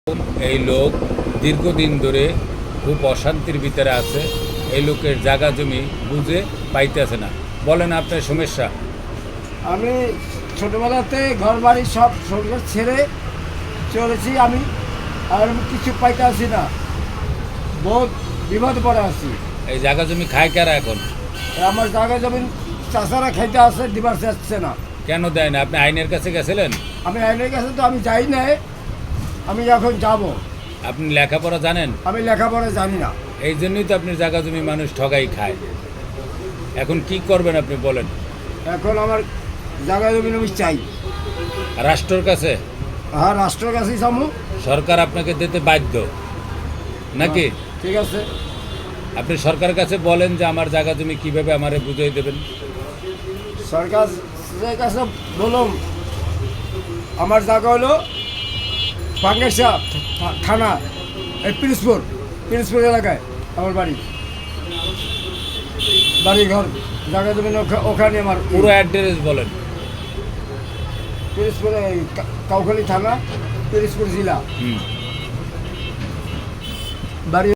এই লোক দীর্ঘদিন ধরে খুব অশান্তির ভিতরে আছে। এই লোকের জায়গা জমি বুঝে পাইতেছে না। বলেন আপনার সমস্যা। আমি ছোটোবেলাতে ঘর বাড়ি সব সংসার ছেড়ে চলেছি আমি, আর আমি কিছু পাইতে আসি না, বহুত বিপদ পড়ে আছি। এই জায়গা জমি খায় কারা এখন? আমার জায়গা জমিন চাষারা খাইতে আসে, দিবার যাচ্ছে না। কেন দেয় না? আপনি আইনের কাছে গেছিলেন? আমি আইনের কাছে তো আমি যাই নাই, আমি এখন যাব। আপনি লেখাপড়া জানেন? আমি লেখাপড়া জানি না। এই জন্যই তো আপনি জায়গা জমি মানুষ ঠগাই খায়। এখন কি করবেন আপনি বলেন? এখন আমার জায়গা জমিন আমি চাই। রাষ্ট্রের কাছে? হ্যাঁ, রাষ্ট্রের কাছেই যাবো। সরকার আপনাকে দিতে বাধ্য নাকি? ঠিক আছে, আপনি সরকারের কাছে বলেন যে আমার জায়গা জমি কীভাবে আমারে বুঝিয়ে দেবেন। সরকারের কাছে বলুন আমার জায়গা হলো বাঙ্গেরচা থানা, এই পিরিজপুর এলাকায় আমার বাড়ি, ঘর জায়গা জমি ওখানে আমার পুরো অ্যাড্রেস বলেন। পিরিজপুরে কাউখালী থানা, পিরিজপুর জেলা, বাড়ি।